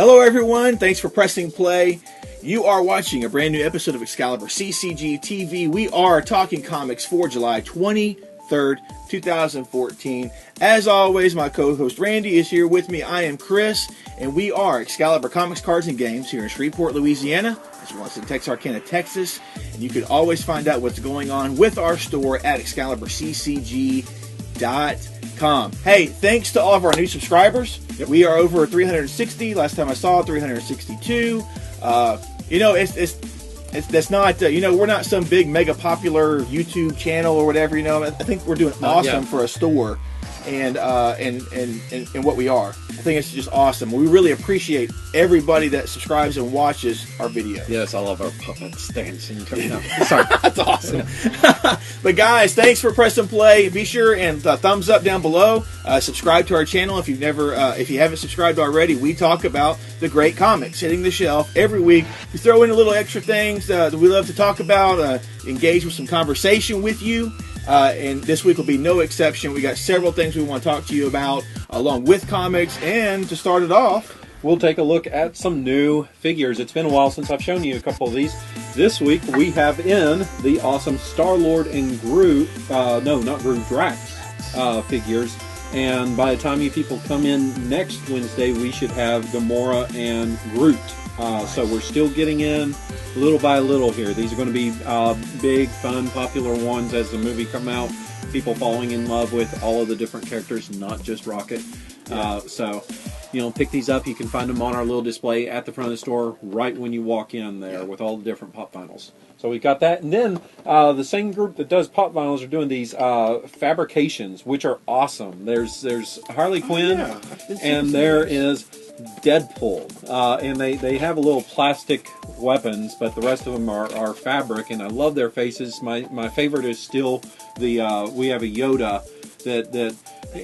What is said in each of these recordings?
Hello everyone, thanks for pressing play. You are watching a brand new episode of ExcaliburCCGTV. We are talking comics for July 23rd, 2014. As always, my co-host Randy is here with me. I am Chris, and we are Excalibur Comics, Cards, and Games here in Shreveport, Louisiana, as well as in Texarkana, Texas. And you can always find out what's going on with our store at ExcaliburCCG.com. Hey, thanks to all of our new subscribers. Yep. We are over 360. Last time I saw 362. That's not we're not some big mega popular YouTube channel or whatever. I think we're doing awesome for a store, and what we are. I think it's just awesome. We really appreciate everybody that subscribes and watches our videos. Yes, I love our puppets dancing. Sorry, that's awesome. But guys, thanks for pressing play. Be sure and thumbs up down below. Subscribe to our channel if if you haven't subscribed already. We talk about the great comics hitting the shelf every week. We throw in a little extra things that we love to talk about. Engage with some conversation with you. And this week will be no exception. We got several things we want to talk to you about along with comics. And to start it off, we'll take a look at some new figures. It's been a while since I've shown you a couple of these. This week we have in the awesome Star-Lord and Groo, Drax figures. And by the time you people come in next Wednesday, we should have Gamora and Groot. So we're still getting in little by little here. These are going to be big, fun, popular ones as the movie come out. People falling in love with all of the different characters, not just Rocket. So, pick these up. You can find them on our little display at the front of the store right when you walk in there with all the different pop vinyls. So we've got that. And then the same group that does pop vinyls are doing these fabrications, which are awesome. There's Harley Quinn, and there is Deadpool, and they have a little plastic weapons, but the rest of them are fabric, and I love their faces. My favorite is still the we have a Yoda that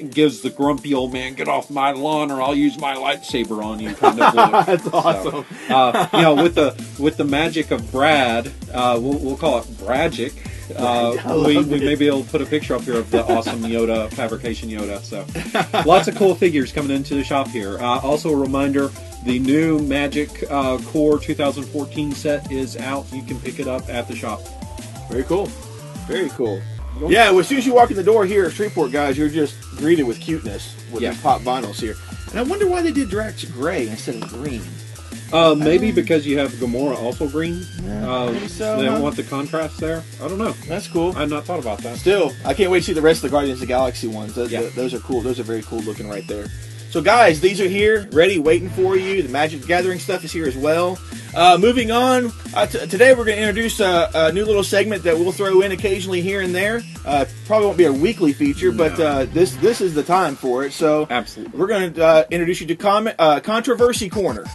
gives the grumpy old man, get off my lawn or I'll use my lightsaber on you kind of look. That's awesome. So, with the magic of Brad, we'll call it Bragic. We may be able to put a picture up here of the awesome Yoda, fabrication Yoda. So, lots of cool figures coming into the shop here. Also a reminder, the new Magic Core 2014 set is out. You can pick it up at the shop. Very cool. Very cool. Yeah, well, as soon as you walk in the door here at Shreveport, guys, you're just greeted with cuteness with these pop vinyls here. And I wonder why they did Drax gray instead of green. Maybe because you have Gamora also green. Maybe so. They don't want the contrast there. I don't know. That's cool. I had not thought about that. Still, I can't wait to see the rest of the Guardians of the Galaxy ones. Those are cool. Those are very cool looking right there. So, guys, these are here, ready, waiting for you. The Magic the Gathering stuff is here as well. Moving on, today we're going to introduce a new little segment that we'll throw in occasionally here and there. Probably won't be a weekly feature, but this is the time for it. So, absolutely, we're going to introduce you to Controversy Corner.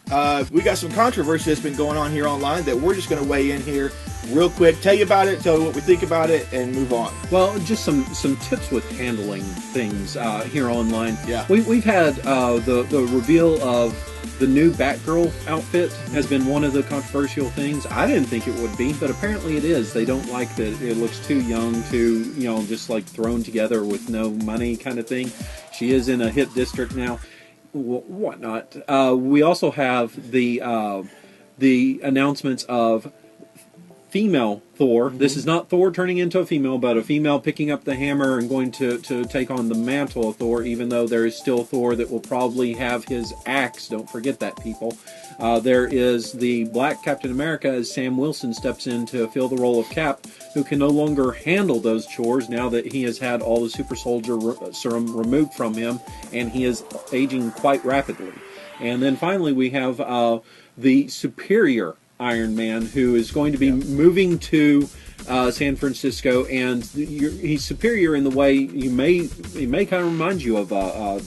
We got some controversy that's been going on here online that we're just going to weigh in here real quick, tell you about it, tell you what we think about it, and move on. Well, just some tips with handling things here online. Yeah, we've had the reveal of the new Batgirl outfit has been one of the controversial things. I didn't think it would be, but apparently it is. They don't like that it looks too young, too just like thrown together with no money kind of thing. She is in a hit district now. Whatnot. We also have the announcements of female Thor. Mm-hmm. This is not Thor turning into a female, but a female picking up the hammer and going to take on the mantle of Thor, even though there is still Thor that will probably have his axe. Don't forget that, people. There is the Black Captain America as Sam Wilson steps in to fill the role of Cap, who can no longer handle those chores now that he has had all the super soldier serum removed from him, and he is aging quite rapidly. And then finally we have the Superior Iron Man, who is going to be moving to San Francisco, and he's superior in the way he may kind of remind you of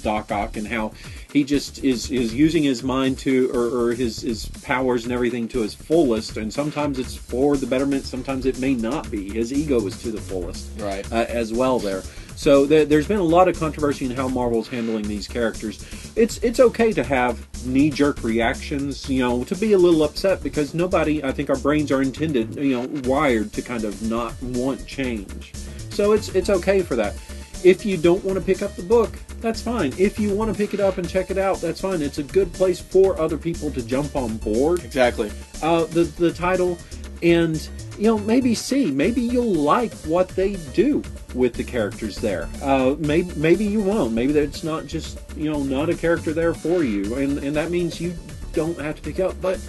Doc Ock, and how he just is using his mind to or his powers and everything to his fullest, and sometimes it's for the betterment, sometimes it may not be. His ego is to the fullest, right? As well there. So there's been a lot of controversy in how Marvel's handling these characters. It's okay to have knee-jerk reactions, to be a little upset, because nobody, I think our brains are intended, wired to kind of not want change. So it's okay for that. If you don't want to pick up the book, that's fine. If you want to pick it up and check it out, that's fine. It's a good place for other people to jump on board. Exactly. The title, and maybe you'll like what they do with the characters there. Maybe you won't. Maybe it's not just not a character there for you, and that means you don't have to pick up. But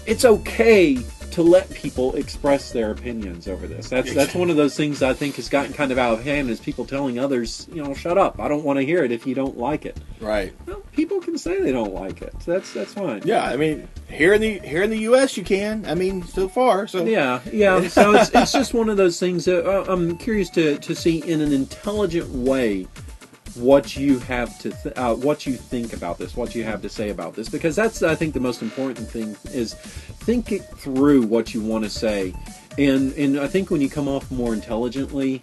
it's okay to let people express their opinions over this. That's one of those things I think has gotten kind of out of hand, is people telling others, shut up. I don't want to hear it if you don't like it. Right. Well, people can say they don't like it. That's fine. Yeah, I mean, here in the U.S. you can. I mean, so far. So yeah. So it's just one of those things that I'm curious to see in an intelligent way what you have to what you think about this, what you have to say about this, because that's, I think, the most important thing, is think it through what you want to say, and I think when you come off more intelligently,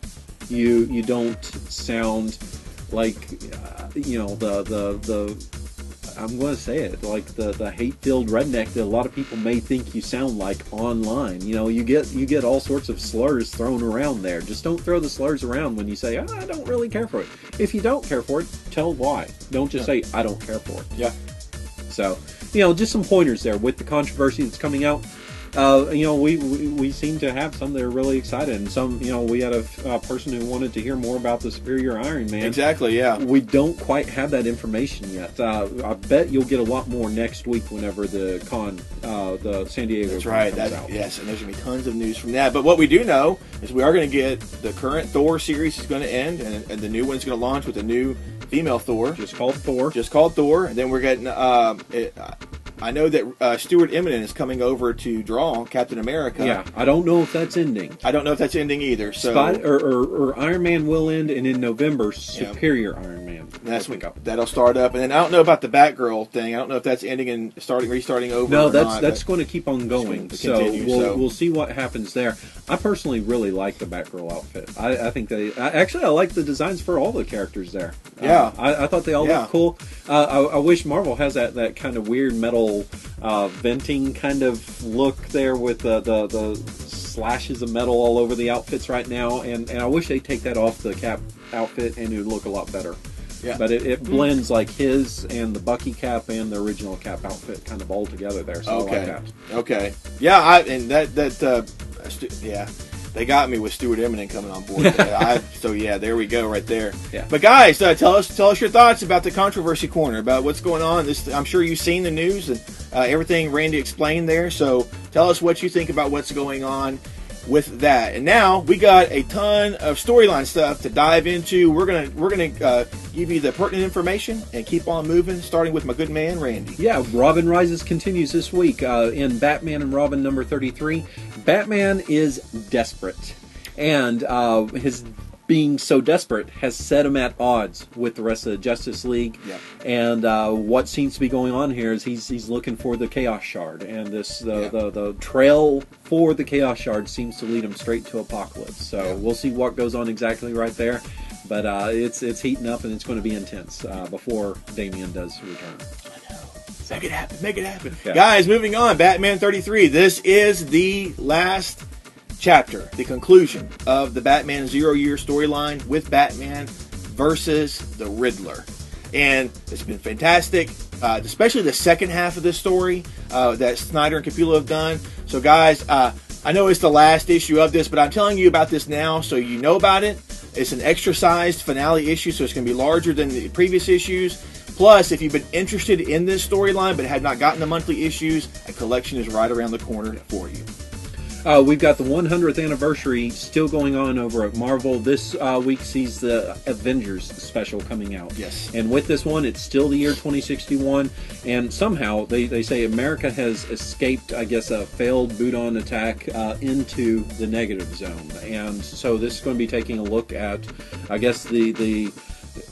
you don't sound like the I'm going to say it, like the hate-filled redneck that a lot of people may think you sound like online. You get all sorts of slurs thrown around there. Just don't throw the slurs around when you say, I don't really care for it. If you don't care for it, tell why. Don't just say, I don't care for it. Yeah. So, just some pointers there with the controversy that's coming out. We seem to have some that are really excited, and some, we had a person who wanted to hear more about the Superior Iron Man. Exactly, yeah. We don't quite have that information yet. I bet you'll get a lot more next week whenever the San Diego That's con right. comes out. Yes, and there's going to be tons of news from that. But what we do know is we are going to get the current Thor series is going to end, and the new one's going to launch with a new female Thor. Just called Thor. And then we're getting... I know that Stuart Eminem is coming over to draw Captain America. Yeah, I don't know if that's ending. I don't know if that's ending either. So or Iron Man will end, and in November, Superior Iron Man. That'll start up, and then I don't know about the Batgirl thing. I don't know if that's ending and restarting over. No, that's going to keep on going. So we'll see what happens there. I personally really like the Batgirl outfit. I think I like the designs for all the characters there. Yeah, I thought they all looked cool. I wish Marvel has that kind of weird metal venting kind of look there with the slashes of metal all over the outfits right now, and I wish they'd take that off the Cap outfit and it would look a lot better. Yeah. But it blends like his and the Bucky Cap and the original Cap outfit kind of all together there. So okay. I like that. Okay. Yeah, they got me with Stuart Eminem coming on board. So there we go, right there. Yeah. But guys, tell us your thoughts about the controversy corner, about what's going on. I'm sure you've seen the news and everything Randy explained there. So tell us what you think about what's going on with that. And now we got a ton of storyline stuff to dive into. We're gonna give you the pertinent information and keep on moving, starting with my good man Randy. Yeah, Robin Rises continues this week in Batman and Robin number 33. Batman is desperate, and his being so desperate has set him at odds with the rest of the Justice League. Yep. And what seems to be going on here is he's looking for the Chaos Shard, and the trail for the Chaos Shard seems to lead him straight to Apocalypse. So we'll see what goes on exactly right there. But it's heating up, and it's going to be intense before Damian does return. Make it happen. Yeah. Guys, moving on. Batman 33. This is the last chapter, the conclusion of the Batman 0-year storyline with Batman versus the Riddler. And it's been fantastic, especially the second half of this story that Snyder and Capullo have done. So guys, I know it's the last issue of this, but I'm telling you about this now so you know about it. It's an extra-sized finale issue, so it's going to be larger than the previous issues. Plus, if you've been interested in this storyline but have not gotten the monthly issues, a collection is right around the corner for you. We've got the 100th anniversary still going on over at Marvel. This week sees the Avengers special coming out. Yes. And with this one, it's still the year 2061. And somehow, they say America has escaped, I guess, a failed Budon attack into the negative zone. And so this is going to be taking a look at, I guess, the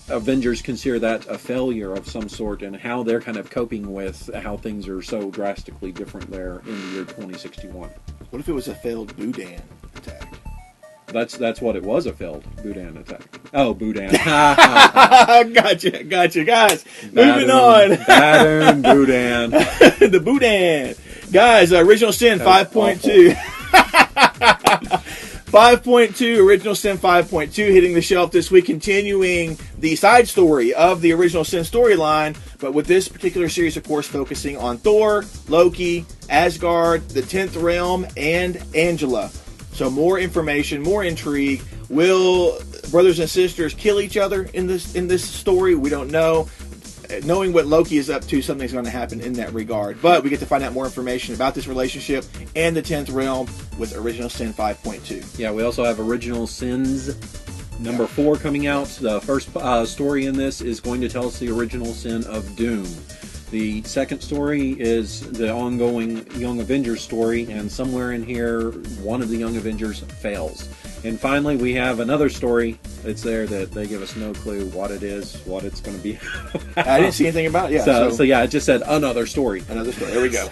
Avengers consider that a failure of some sort, and how they're kind of coping with how things are so drastically different there in the year 2061. What if it was a failed Budon attack? That's what it was, a failed Budon attack. Oh, Budon. Gotcha, guys. Moving on. Battern Budon. The Budon. Guys, Original Sin 5.2. 5.2, Original Sin 5.2 hitting the shelf this week, continuing the side story of the Original Sin storyline, but with this particular series, of course, focusing on Thor, Loki, Asgard, the 10th Realm, and Angela. So more information, more intrigue. Will brothers and sisters kill each other in this story? We don't know. Knowing what Loki is up to, something's going to happen in that regard. But we get to find out more information about this relationship and the 10th Realm with Original Sin 5.2. Yeah, we also have Original Sins number 4 coming out. The first story in this is going to tell us the original sin of Doom. The second story is the ongoing Young Avengers story, and somewhere in here, one of the Young Avengers fails. And finally, we have another story that's there that they give us no clue what it is, what it's going to be. I didn't see anything about it. Yeah. So yeah, it just said another story. Another story. There we go.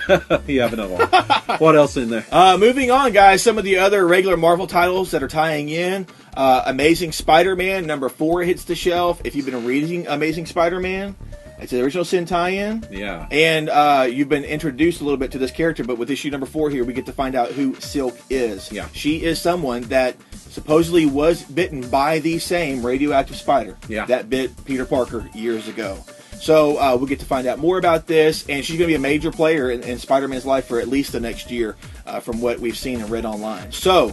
You have another one. What else in there? Moving on, guys. Some of the other regular Marvel titles that are tying in. Amazing Spider-Man number 4 hits the shelf. If you've been reading Amazing Spider-Man, it's the Original Sin tie-in. Yeah. And you've been introduced a little bit to this character, but with issue number 4 here, we get to find out who Silk is. Yeah. She is someone that supposedly was bitten by the same radioactive spider that bit Peter Parker years ago. So we'll get to find out more about this, and she's going to be a major player in Spider-Man's life for at least the next year, from what we've seen and read online. So,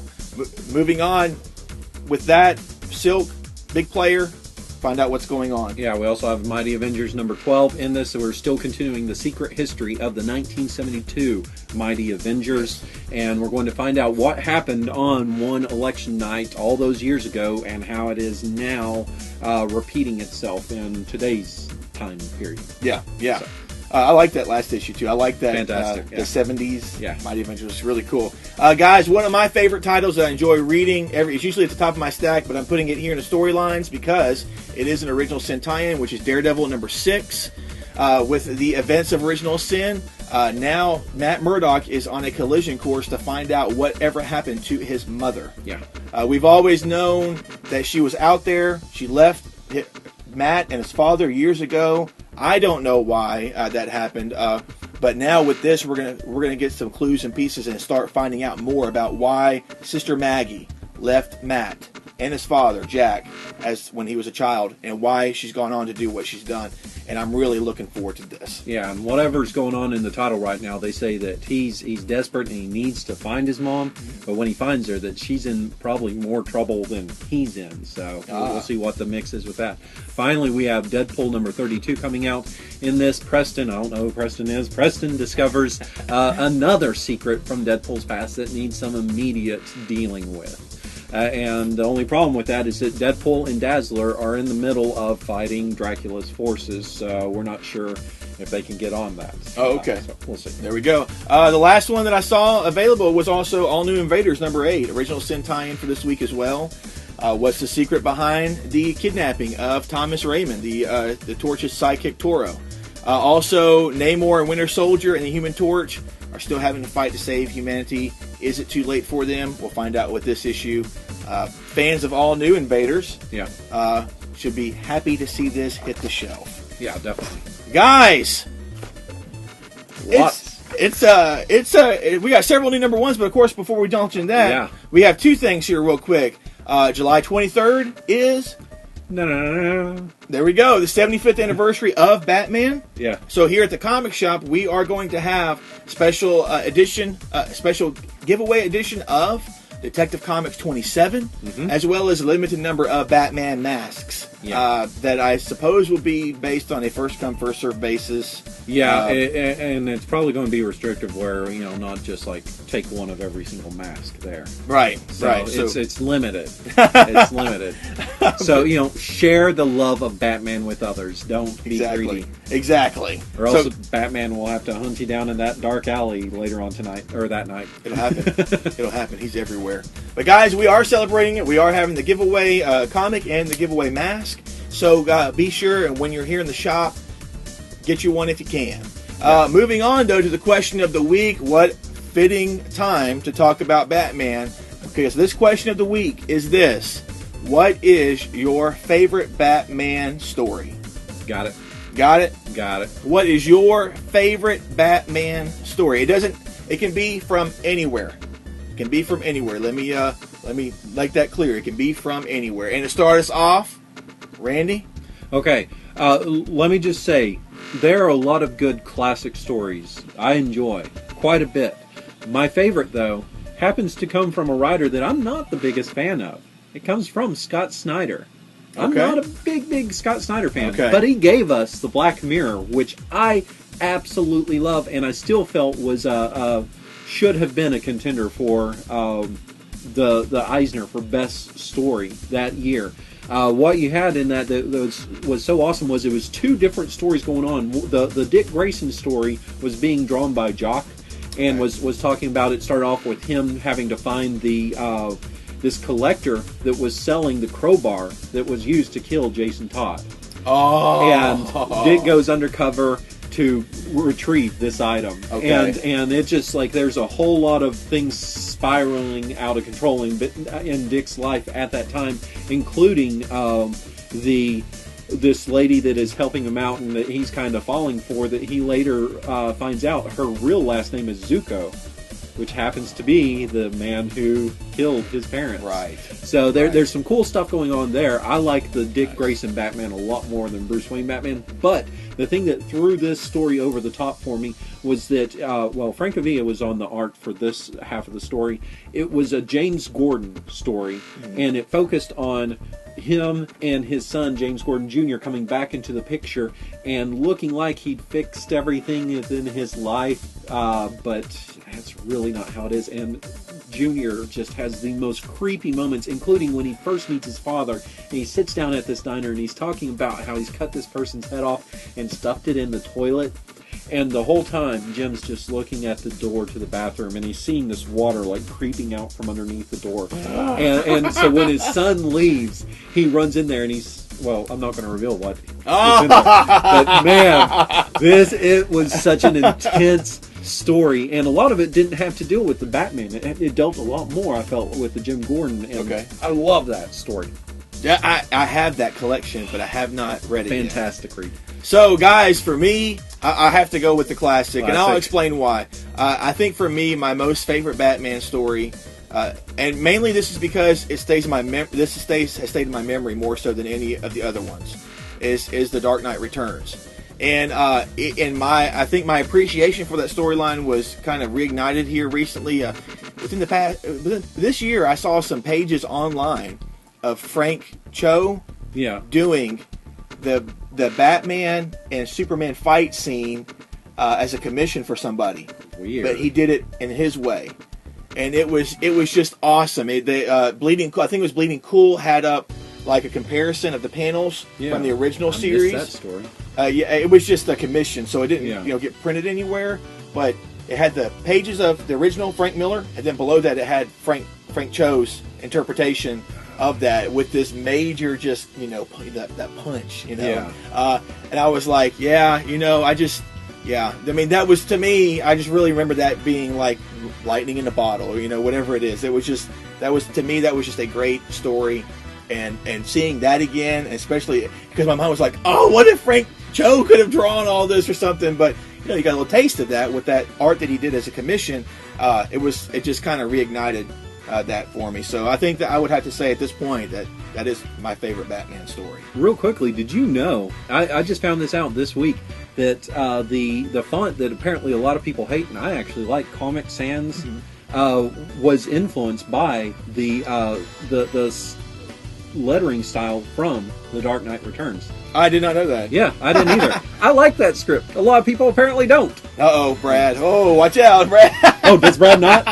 moving on with that, Silk, big player. Find out what's going on. Yeah, we also have Mighty Avengers number 12 in this, so we're still continuing the secret history of the 1972 Mighty Avengers, and we're going to find out what happened on one election night all those years ago and how it is now repeating itself in today's time period. Yeah. So. I like that last issue, too. I like that. Fantastic. The 70s Mighty Avengers was really cool. Guys, one of my favorite titles that I enjoy reading, it's usually at the top of my stack, but I'm putting it here in the storylines because it is an Original Sin tie-in, which is Daredevil number 6. With the events of Original Sin, now Matt Murdock is on a collision course to find out whatever happened to his mother. Yeah. We've always known that she was out there. She left Matt and his father years ago. I don't know why that happened, but now with this, we're gonna get some clues and pieces and start finding out more about why Sister Maggie left Matt and his father Jack as when he was a child, and why she's gone on to do what she's done. And I'm really looking forward to this. Yeah, and whatever's going on in the title right now, they say that he's desperate and he needs to find his mom, but when he finds her, that she's in probably more trouble than he's in. So we'll see what the mix is with that. Finally, we have Deadpool number 32 coming out. In this, Preston, I don't know who Preston is, Preston discovers another secret from Deadpool's past that needs some immediate dealing with. And the only problem with that is that Deadpool and Dazzler are in the middle of fighting Dracula's forces, so we're not sure if they can get on that. Oh, okay. So we'll see. There we go. The last one that I saw available was also All New Invaders number 8, Original Sin tie-in for this week as well. What's the secret behind the kidnapping of Thomas Raymond, the Torch's sidekick Toro? Also, Namor and Winter Soldier and the Human Torch are still having to fight to save humanity. Is it too late for them? We'll find out with this issue. Fans of All New Invaders should be happy to see this hit the shelf. Yeah, definitely. Guys, What? We got several new number 1s, but of course, before we launch into that, we have 2 things here real quick. July 23rd is... There we go. The 75th anniversary of Batman. Yeah. So here at the comic shop, we are going to have special giveaway edition of Detective Comics 27, as well as a limited number of Batman masks that I suppose will be based on a first-come, first-served basis. Yeah, and it's probably going to be restrictive where, not just like take one of every single mask there. Right, so right. It's limited. It's limited. So, share the love of Batman with others. Don't be greedy. Exactly. Or else Batman will have to hunt you down in that dark alley later on tonight, or that night. It'll happen. It'll happen. He's everywhere. But guys, we are celebrating it. We are having the giveaway comic and the giveaway mask. So be sure, and when you're here in the shop, get you one if you can. Moving on, though, to the question of the week. What fitting time to talk about Batman. Okay, so this question of the week is this. What is your favorite Batman story? Got it. Got it? Got it. What is your favorite Batman story? It can be from anywhere. It can be from anywhere. Let Let me make that clear. It can be from anywhere. And to start us off, Randy? Okay, let me just say, there are a lot of good classic stories I enjoy quite a bit. My favorite, though, happens to come from a writer that I'm not the biggest fan of. It comes from Scott Snyder. I'm not a big Scott Snyder fan, but he gave us The Black Mirror, which I absolutely love, and I still felt was should have been a contender for the Eisner for Best Story that year. What you had in that was so awesome was it was two different stories going on. The Dick Grayson story was being drawn by Jock, and was talking about, it started off with him having to find this collector that was selling the crowbar that was used to kill Jason Todd. Oh. And Dick goes undercover to retrieve this item. And it's just like there's a whole lot of things spiraling out of control in Dick's life at that time, including this lady that is helping him out and that he's kind of falling for, that he later finds out her real last name is Zuko, which happens to be the man who killed his parents. Right. So there's some cool stuff going on there. I like the Dick Grayson Batman a lot more than Bruce Wayne Batman. But the thing that threw this story over the top for me was that, Frank Avila was on the art for this half of the story. It was a James Gordon story, and it focused on him and his son, James Gordon Jr., coming back into the picture and looking like he'd fixed everything within his life, but that's really not how it is. And Jr. just has the most creepy moments, including when he first meets his father, and he sits down at this diner and he's talking about how he's cut this person's head off and stuffed it in the toilet. And the whole time, Jim's just looking at the door to the bathroom, and he's seeing this water like creeping out from underneath the door. And so when his son leaves, he runs in there, and I'm not going to reveal what is in there. But man, it was such an intense story, and a lot of it didn't have to deal with the Batman. It dealt a lot more, I felt, with the Jim Gordon. And I love that story. Yeah, I have that collection, but I have not read it yet. Fantastic read. So, guys, for me, I have to go with the classic, and I'll explain why. I think for me, my most favorite Batman story, and mainly this is because it stays in my has stayed in my memory more so than any of the other ones, is The Dark Knight Returns. And I think my appreciation for that storyline was kind of reignited here recently. Within this year, I saw some pages online of Frank Cho doing the Batman and Superman fight scene as a commission for somebody. Weird. But he did it in his way, and it was just awesome. I think it was Bleeding Cool had up like a comparison of the panels from the original series. That story. It was just a commission, so it didn't get printed anywhere. But it had the pages of the original Frank Miller, and then below that it had Frank Cho's interpretation of that with this major that punch, and I was like, I mean, that was, to me, I just really remember that being like lightning in a bottle, or whatever it is. It was just, that was just a great story, and seeing that again, especially because my mom was like, oh, what if Frank Cho could have drawn all this or something? But you got a little taste of that with that art that he did as a commission. It just kind of reignited that for me. So I think that I would have to say at this point that is my favorite Batman story. Real quickly, did you know, I just found this out this week, that the font that apparently a lot of people hate, and I actually like, Comic Sans, was influenced by the lettering style from The Dark Knight Returns. I did not know that. Yeah, I didn't either. I like that script. A lot of people apparently don't. Uh-oh, Brad. Oh, watch out, Brad. Oh, does Brad not?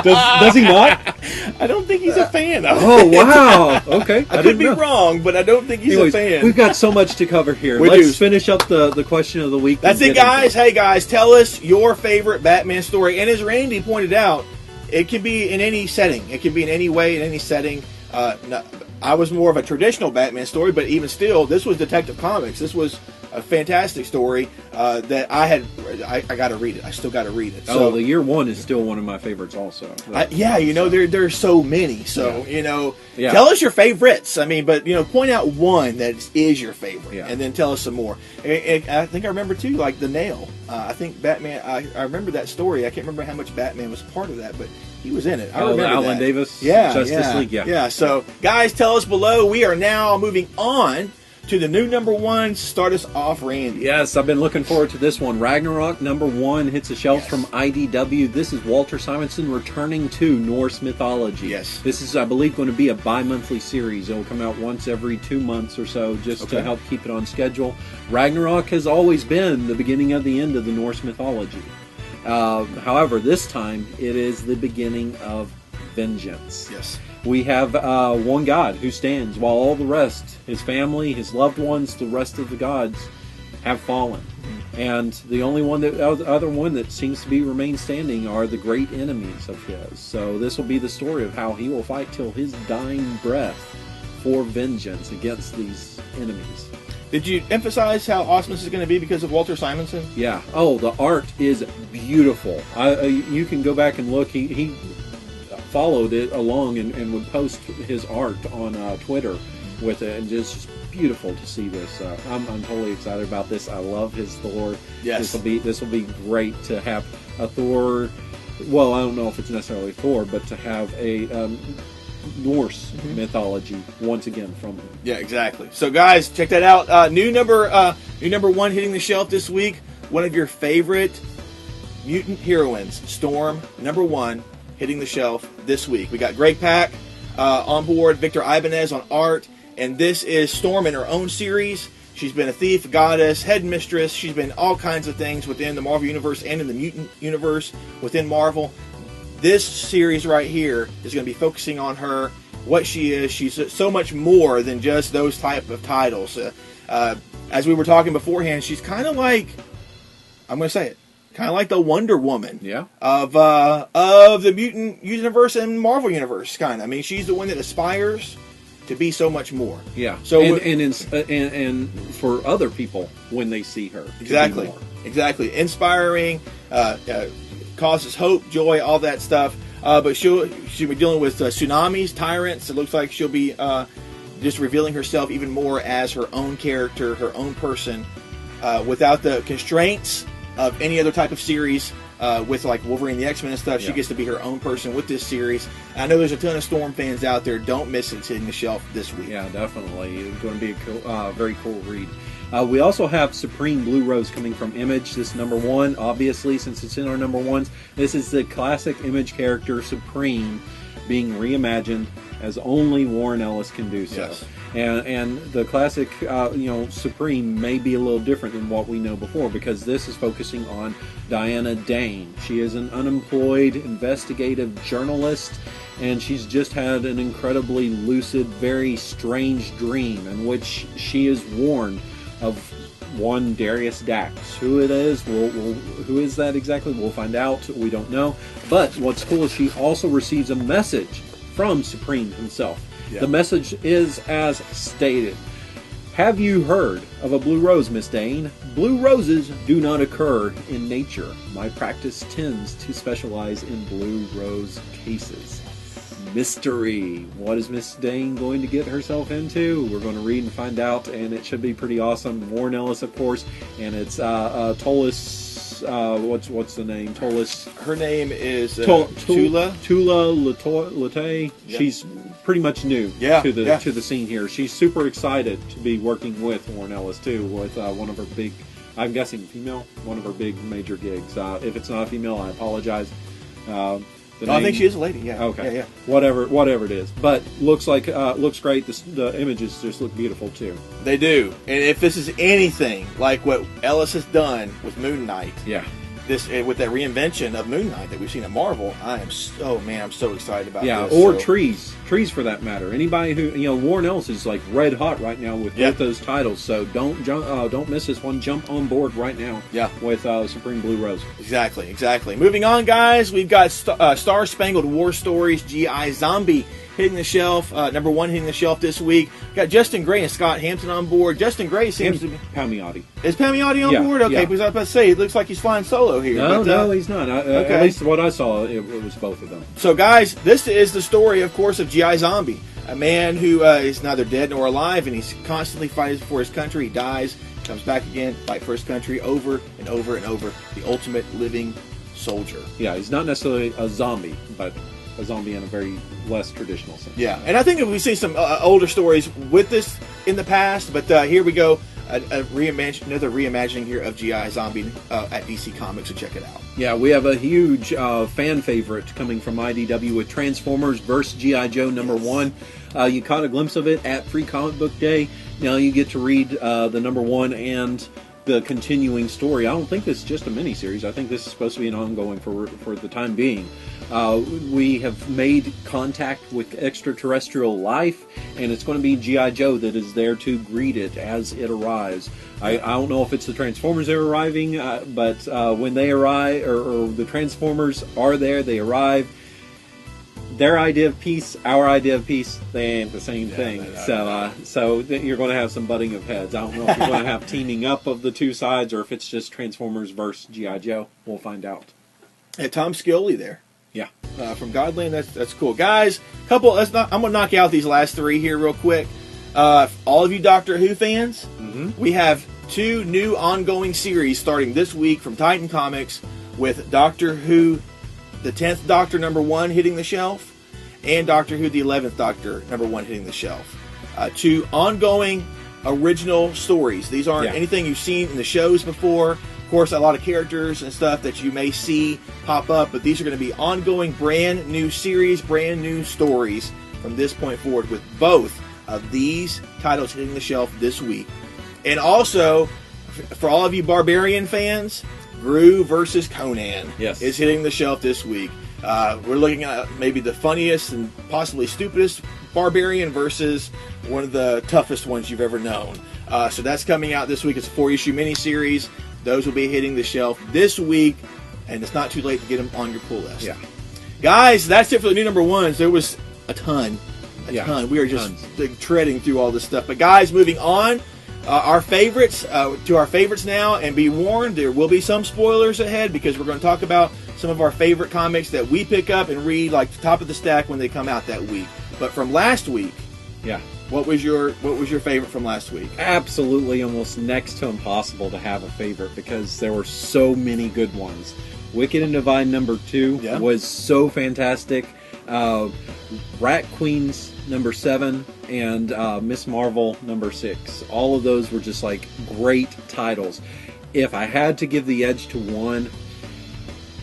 Does he not? I don't think he's a fan of it. Oh, wow. Okay. I could be wrong, but I don't think he's a fan. We've got so much to cover here. Let's finish up the question of the week. That's it, guys. Hey, guys, tell us your favorite Batman story. And as Randy pointed out, it can be in any setting. It can be in any way, in any setting. I was more of a traditional Batman story, but even still, this was Detective Comics. This was a fantastic story that I got to read it. I still got to read it. So, the year one is still one of my favorites also. There's so many. So, tell us your favorites. I mean, but, point out one that is your favorite, and then tell us some more. And I think I remember, too, like The Nail. I think Batman, I remember that story. I can't remember how much Batman was part of that, but He was in it. I Oh, remember Alan that. Davis, Yeah, Justice League, yeah. Yeah, so guys, tell us below. We are now moving on to the new number one. Start us off, Randy. Yes, I've been looking forward to this one. Ragnarok number 1 hits the shelves from IDW. This is Walter Simonson returning to Norse mythology. Yes. This is, I believe, going to be a bi-monthly series. It will come out once every 2 months or so, just to help keep it on schedule. Ragnarok has always been the beginning of the end of the Norse mythology. However, this time it is the beginning of vengeance. Yes. We have one god who stands while all the rest, his family, his loved ones, the rest of the gods, have fallen. And the only other one that seems to be remain standing are the great enemies of his. So this will be the story of how he will fight till his dying breath for vengeance against these enemies. Did you emphasize how awesome this is going to be because of Walter Simonson? Yeah. Oh, the art is beautiful. You can go back and look. He followed it along and would post his art on Twitter with it, and just beautiful to see this. I'm totally excited about this. I love his Thor. Yes. This will be great to have a Thor. Well, I don't know if it's necessarily Thor, but to have a Norse mythology once again from him. Yeah, exactly. So guys, check that out. New number one hitting the shelf this week. One of your favorite mutant heroines, Storm, number 1, hitting the shelf this week. We got Greg Pak on board, Victor Ibanez on art, and this is Storm in her own series. She's been a thief, goddess, headmistress. She's been all kinds of things within the Marvel Universe and in the mutant universe within Marvel. This series right here is going to be focusing on her, what she is. She's so much more than just those type of titles. As we were talking beforehand, she's kind of like, I'm going to say it, kind of like the Wonder Woman of the mutant universe and Marvel universe. Kind of. I mean, she's the one that aspires to be so much more. Yeah. So and for other people when they see her, exactly, inspiring, causes hope, joy, all that stuff. But she'll be dealing with tsunamis, tyrants. It looks like she'll be just revealing herself even more as her own character, her own person, without the constraints of any other type of series. With like Wolverine, the X-Men and stuff, she gets to be her own person with this series. I know there's a ton of Storm fans out there. Don't miss it. It's hitting the shelf this week. Yeah, definitely. It's going to be a very cool read. We also have Supreme Blue Rose coming from Image. This is number 1, obviously, since it's in our number 1s. This is the classic Image character, Supreme, being reimagined as only Warren Ellis can do so. Yes. And the classic, Supreme may be a little different than what we know before, because this is focusing on Diana Dane. She is an unemployed investigative journalist, and she's just had an incredibly lucid, very strange dream in which she is warned of one Darius Dax. Who it is, who is that exactly? We'll find out. We don't know. But what's cool is she also receives a message from Supreme himself. Yeah. The message is as stated. Have you heard of a blue rose, Miss Dane? Blue roses do not occur in nature. My practice tends to specialize in blue rose cases. Mystery. What is Miss Dane going to get herself into? We're going to read and find out, and it should be pretty awesome. Warren Ellis, of course, and it's Tolis. What's the name? Tolis. Her name is Tula Late. Yep. She's pretty much new to the scene here. She's super excited to be working with Warren Ellis too, with one of her big, I'm guessing female, one of her big major gigs. If it's not a female, I apologize. I think she is a lady. Yeah. Okay. Yeah. Whatever it is, but looks great. The images just look beautiful too. They do. And if this is anything like what Ellis has done with Moon Knight, with that reinvention of Moon Knight that we've seen at Marvel, I'm so excited about this. Or trees for that matter. Anybody who Warren Ellis is like red hot right now with both those titles. So don't miss this one. Jump on board right now. With Supreme Blue Rose. Exactly. Moving on, guys. We've got Star-Spangled War Stories, G.I. Zombie hitting the shelf. Number 1 hitting the shelf this week. Got Justin Gray and Scott Hampton on board. Justin Gray seems to be Palmiotti. Is Palmiotti on board? Okay, because I was about to say it looks like he's flying solo here. No, he's not. At least what I saw, it was both of them. So, guys, this is the story, of course, of G.I. Zombie, a man who is neither dead nor alive, and he's constantly fighting for his country. He dies, comes back again, fight for his country over and over and over. The ultimate living soldier. Yeah, he's not necessarily a zombie, but a zombie in a very less traditional sense. Yeah, and I think we've seen some older stories with this in the past, but here we go. Another reimagining here of G.I. Zombie at DC Comics, so check it out. Yeah, we have a huge fan favorite coming from IDW with Transformers vs. G.I. Joe #1. You caught a glimpse of it at Free Comic Book Day. Now you get to read the #1 and the continuing story. I don't think this is just a miniseries. I think this is supposed to be an ongoing for the time being. We have made contact with extraterrestrial life, and it's going to be G.I. Joe that is there to greet it as it arrives. I don't know if it's the Transformers that are arriving, but when they arrive, or the Transformers are there, they arrive. Their idea of peace, our idea of peace, they ain't the same thing. So you're going to have some butting of heads. I don't know if you're going to have teaming up of the two sides, or if it's just Transformers versus G.I. Joe. We'll find out. And Tom Scioli there. Yeah. From Godland, that's cool. Guys, I'm going to knock out these last three here real quick. All of you Doctor Who fans, we have 2 new ongoing series starting this week from Titan Comics with Doctor Who, the 10th Doctor #1 hitting the shelf, and Doctor Who, the 11th Doctor #1 hitting the shelf. 2 ongoing original stories. These aren't anything you've seen in the shows before. Of course, a lot of characters and stuff that you may see pop up, but these are going to be ongoing brand new series, brand new stories from this point forward, with both of these titles hitting the shelf this week. And also, for all of you Barbarian fans, Groo versus Conan is hitting the shelf this week. We're looking at maybe the funniest and possibly stupidest Barbarian versus one of the toughest ones you've ever known. So that's coming out this week. It's a 4-issue miniseries. Those will be hitting the shelf this week, and it's not too late to get them on your pull list. Yeah. Guys, that's it for the new #1s. There was a ton. We are just treading through all this stuff. But guys, moving on, our favorites, to our favorites now, and be warned, there will be some spoilers ahead, because we're going to talk about some of our favorite comics that we pick up and read like the top of the stack when they come out that week. But from last week, what was your favorite from last week? Absolutely, almost next to impossible to have a favorite, because there were so many good ones. Wicked and Divine #2 was so fantastic. Rat Queens #7 and Miss Marvel #6. All of those were just like great titles. If I had to give the edge to one,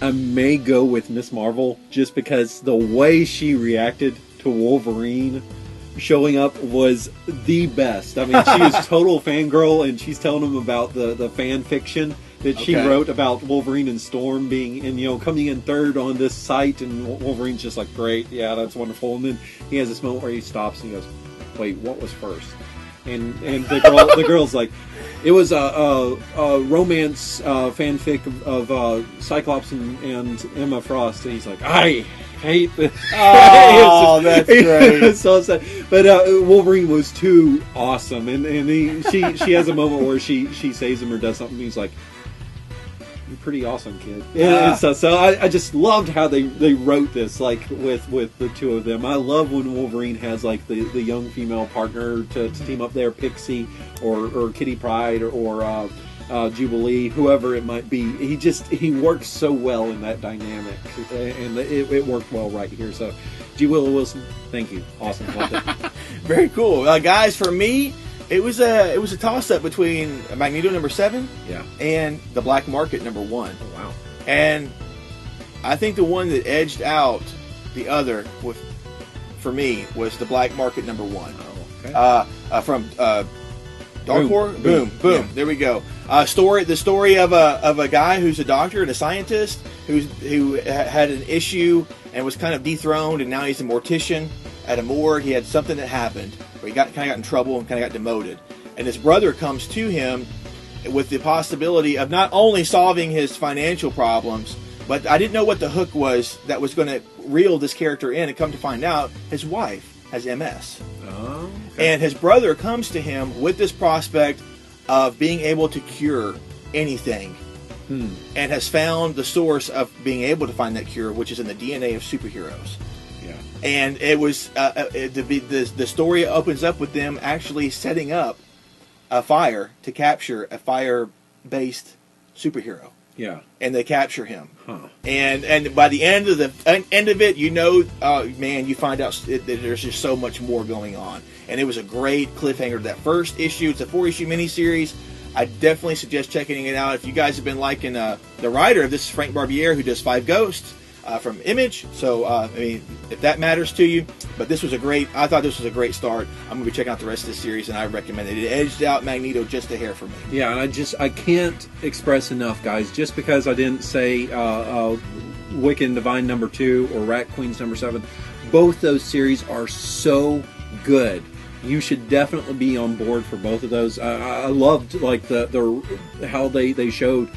I may go with Miss Marvel, just because the way she reacted to Wolverine showing up was the best. I mean, she is total fangirl, and she's telling him about the fan fiction that she wrote about Wolverine and Storm being, and coming in third on this site, and Wolverine's just like, great, yeah, that's wonderful. And then he has this moment where he stops and he goes, wait, what was first? And the girl's like, it was a romance fanfic of Cyclops and Emma Frost, and he's like, I hate this. Oh, that's great. So sad. But Wolverine was too awesome, and she has a moment where she saves him or does something, and he's like, you're pretty awesome, kid. So I just loved how they wrote this, like with the two of them. I love when Wolverine has like the young female partner to team up there, Pixie or Kitty Pryde or Jubilee, whoever it might be. He works so well in that dynamic, and it worked well right here. So, G. Willow Wilson, thank you, awesome, loved it. Very cool, guys. For me, it was a toss up between Magneto #7 and the Black Market #1. Oh wow! And I think the one that edged out the other for me was the Black Market #1. Oh, okay. From Dark Horse? Boom. Yeah. There we go. The story of a guy who's a doctor and a scientist who had an issue and was kind of dethroned, and now he's a mortician at a morgue. He had something that happened where he kind of got in trouble and kind of got demoted. And his brother comes to him with the possibility of not only solving his financial problems, but I didn't know what the hook was that was going to reel this character in, and come to find out his wife has MS. Oh, okay. And his brother comes to him with this prospect of being able to cure anything, and has found the source of being able to find that cure, which is in the DNA of superheroes. Yeah. And it was the story opens up with them actually setting up a fire to capture a fire-based superhero. Yeah. And they capture him. Huh. And by the end of it, you know, man, you find out that there's just so much more going on. And it was a great cliffhanger to that first issue. It's a 4-issue miniseries. I definitely suggest checking it out. If you guys have been liking the writer of this is Frank Barbiere, who does 5 Ghosts from Image. So, I mean, if that matters to you. But this was I thought this was a great start. I'm going to be checking out the rest of this series, and I recommend it. It edged out Magneto just a hair for me. Yeah, and I can't express enough, guys. Just because I didn't say Wiccan Divine #2 or Rat Queens #7, both those series are so good. You should definitely be on board for both of those. I loved like the how they showed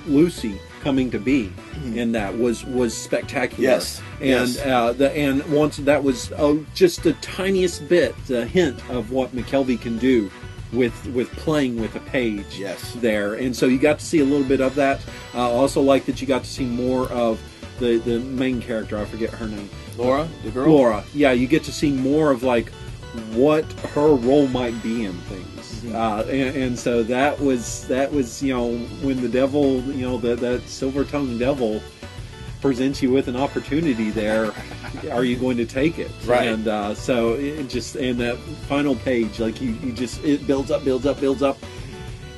Lucy coming to be, and that was spectacular. Yes, and and once that was just the tiniest bit, the hint of what McKelvey can do with playing with a page. Yes, there, and so you got to see a little bit of that. I also like that you got to see more of the main character. I forget her name. Laura, the girl. Laura. Yeah, you get to see more of like what her role might be in things, and so that was you know, when the devil, you know, that silver-tongued devil presents you with an opportunity there, are you going to take it? Right. And so it just, and that final page, like you just, it builds up.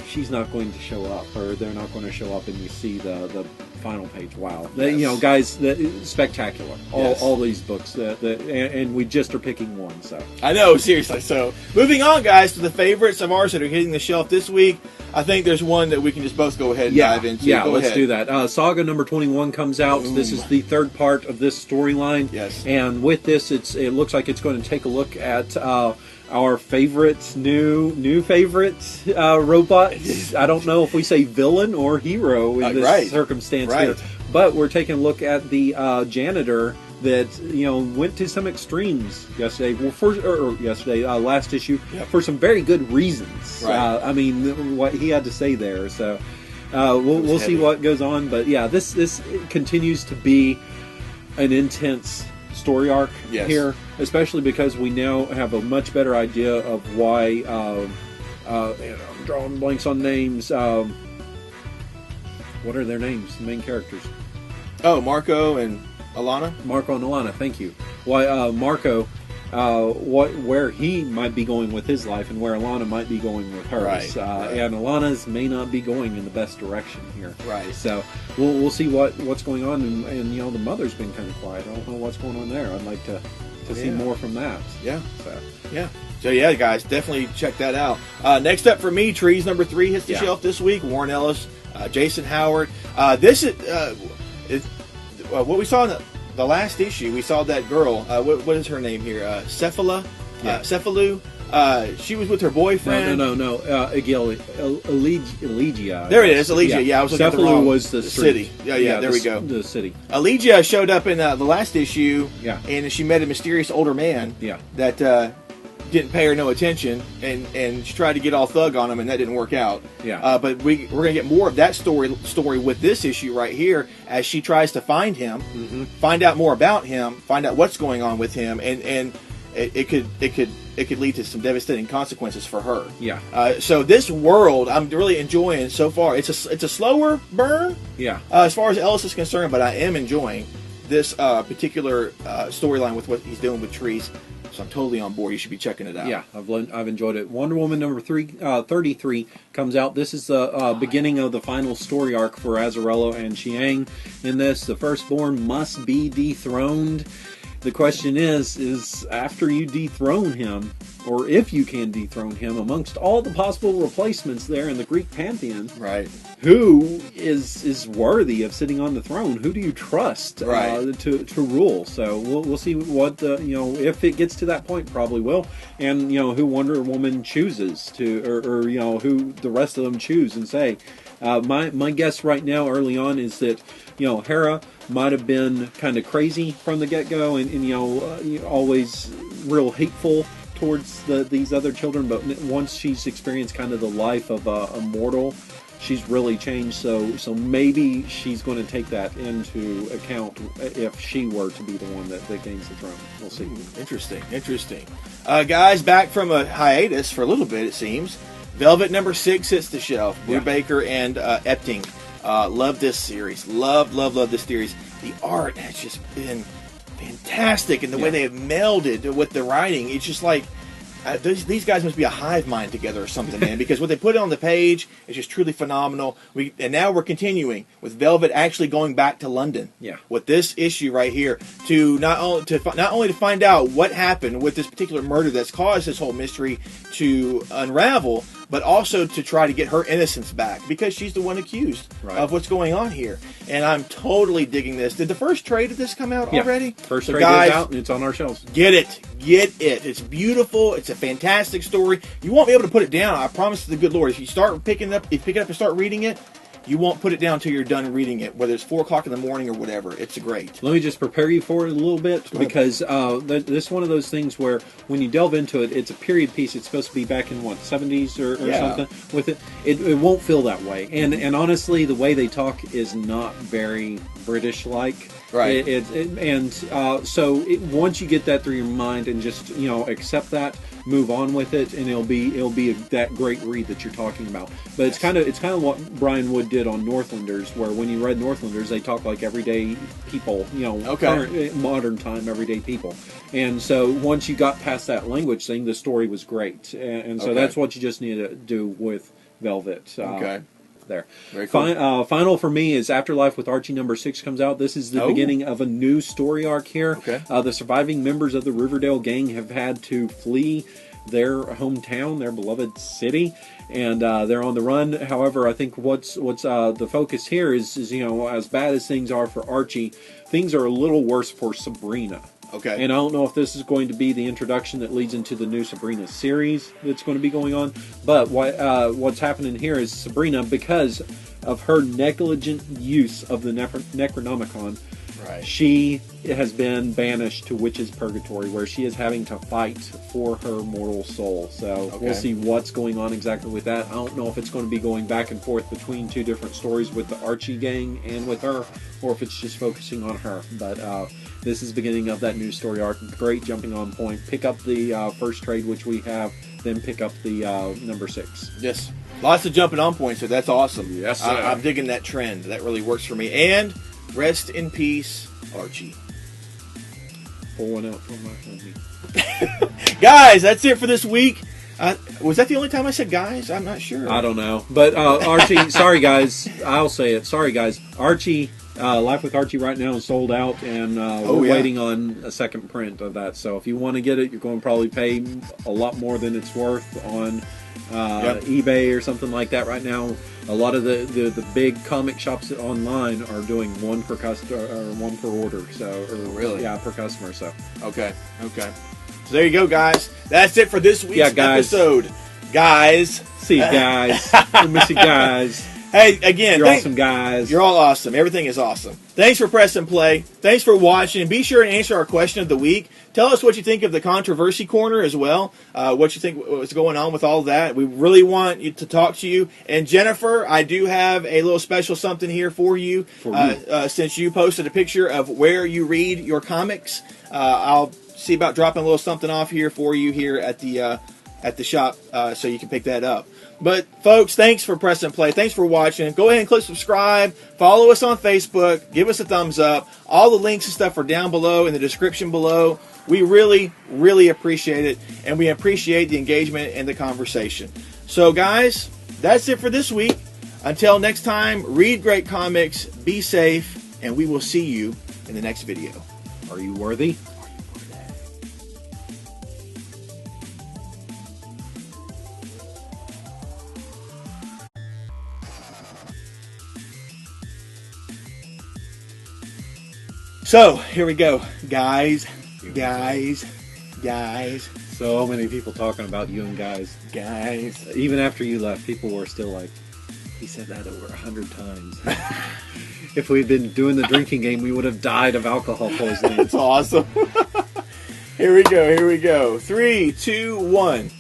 She's not going to show up, or they're not going to show up, and you see the final page. Wow, Yes. You know, guys, spectacular. Yes. All these books, and we just are picking one. So I know, seriously. So moving on, guys, to the favorites of ours that are hitting the shelf this week. I think there's one that we can just both go ahead and dive into. Yeah, go let's ahead. do that. Saga #21 comes out. This is the third part of this storyline. Yes. And with this, it looks like it's going to take a look at our favorite, new favorite robot. I don't know if we say villain or hero in this circumstance here. But we're taking a look at the janitor that, you know, went to some extremes yesterday. Well, last issue, for some very good reasons. Right. I mean, what he had to say there. So we'll see what goes on. But yeah, this continues to be an intense story arc here, especially because we now have a much better idea of why. I'm drawing blanks on names. What are their names? The main characters. Oh, Marco and Alana. Marco and Alana. Thank you. Why Marco? Where he might be going with his life, and where Alana might be going with hers. Right. And Alana's may not be going in the best direction here. Right. So we'll see what's going on, and you know, the mother's been kind of quiet. I don't know what's going on there. I'd like to see more from that. Yeah. So. Yeah. So yeah, guys, definitely check that out. Next up for me, Trees #3 hits the shelf this week. Warren Ellis, Jason Howard. This is what we saw in the last issue. We saw that girl. What is her name here? Cephala. Cephalou. She was with her boyfriend. No. Elegia. There it is, Elegia. Yeah, I was looking at the wrong was the city. Yeah, there we go. The city. Elegia showed up in the last issue. Yeah. And she met a mysterious older man. Yeah. That didn't pay her no attention, and she tried to get all thug on him, and that didn't work out. Yeah. But we're gonna get more of that story with this issue right here, as she tries to find him, find out more about him, find out what's going on with him, and it could lead to some devastating consequences for her. Yeah. So this world I'm really enjoying so far. It's a slower burn. Yeah. As far as Ellis is concerned, but I am enjoying this particular storyline with what he's doing with Trees. So I'm totally on board. You should be checking it out. Yeah, I've enjoyed it. Wonder Woman #33 comes out. This is the beginning of the final story arc for Azzarello and Chiang. In this, the firstborn must be dethroned. The question is after you dethrone him, or if you can dethrone him, amongst all the possible replacements there in the Greek pantheon, right? Who is worthy of sitting on the throne? Who do you trust to rule? So we'll see what if it gets to that point, probably will, and who Wonder Woman chooses to, or who the rest of them choose and say. My guess right now, early on, is that Hera might have been kind of crazy from the get-go, and always real hateful towards these other children. But once she's experienced kind of the life of a mortal, she's really changed. So maybe she's going to take that into account if she were to be the one that gains the throne. We'll see. Interesting. Guys, back from a hiatus for a little bit, it seems. Velvet #6 hits the shelf. Brubaker and Epting. Love this series. Love this series. The art has just been fantastic, and the way they have melded with the writing, it's just like these guys must be a hive mind together or something, man, because what they put on the page is just truly phenomenal. And now we're continuing with Velvet actually going back to London with this issue right here to not only to find out what happened with this particular murder that's caused this whole mystery to unravel, but also to try to get her innocence back, because she's the one accused of what's going on here. And I'm totally digging this. Did the first trade of this come out already? First trade is out, and it's on our shelves. Get it. It's beautiful. It's a fantastic story. You won't be able to put it down, I promise to the good Lord. If you pick it up and start reading it, you won't put it down until you're done reading it, whether it's 4 o'clock in the morning or whatever. It's great. Let me just prepare you for it a little bit, because this is one of those things where when you delve into it, it's a period piece. It's supposed to be back in, 70s or something with it. It won't feel that way. And honestly, the way they talk is not very British-like. Right. So once you get that through your mind and just, accept that, move on with it, and it'll be that great read that you're talking about. But it's kind of what Brian Wood did on Northlanders, where when you read Northlanders, they talk like everyday people, current, modern time everyday people. And so once you got past that language thing, the story was great. And so that's what you just need to do with Velvet. There. Very cool. Final for me is Afterlife with Archie #6 comes out. This is the beginning of a new story arc here. The surviving members of the Riverdale gang have had to flee their hometown, their beloved city, and they're on the run. However, I think what's the focus here is as bad as things are for Archie, things are a little worse for Sabrina. And I don't know if this is going to be the introduction that leads into the new Sabrina series that's going to be going on. But what's happening here is Sabrina, because of her negligent use of the Necronomicon, she has been banished to Witch's Purgatory, where she is having to fight for her mortal soul. So we'll see what's going on exactly with that. I don't know if it's going to be going back and forth between 2 different stories with the Archie gang and with her, or if it's just focusing on her. But this is the beginning of that new story arc. Great jumping on point. Pick up the first trade, which we have, then pick up the #6. Yes. Lots of jumping on points, so that's awesome. Yes, sir. I'm digging that trend. That really works for me. And rest in peace, Archie. Pour one out for my homie. Guys, that's it for this week. Was that the only time I said guys? I'm not sure. I don't know. But Archie, sorry guys. I'll say it. Sorry guys. Archie, Life with Archie right now is sold out, and we're waiting on a second print of that. So if you want to get it, you're going to probably pay a lot more than it's worth on eBay or something like that right now. A lot of the big comic shops online are doing one per customer or one per order. So really, per customer. So okay. So there you go, guys. That's it for this week's episode, guys. See you guys. We miss you guys. Hey, again, you're awesome, guys. You're all awesome. Everything is awesome. Thanks for pressing play. Thanks for watching. Be sure to answer our question of the week. Tell us what you think of the controversy corner as well. What you think was going on with all that. We really want you to talk to you. And Jennifer, I do have a little special something here for you. Since you posted a picture of where you read your comics, I'll see about dropping a little something off here for you here at the shop, so you can pick that up. But folks, thanks for pressing play. Thanks for watching. Go ahead and click subscribe. Follow us on Facebook. Give us a thumbs up. All the links and stuff are down below in the description below. We really, really appreciate it, and we appreciate the engagement and the conversation. So guys, that's it for this week. Until next time, read great comics, be safe, and we will see you in the next video. Are you worthy? So, here we go. Guys. So many people talking about you and guys. Even after you left, people were still like, he said that over 100 times. If we'd been doing the drinking game, we would have died of alcohol poisoning. That's awesome. Here we go. 3, 2, 1.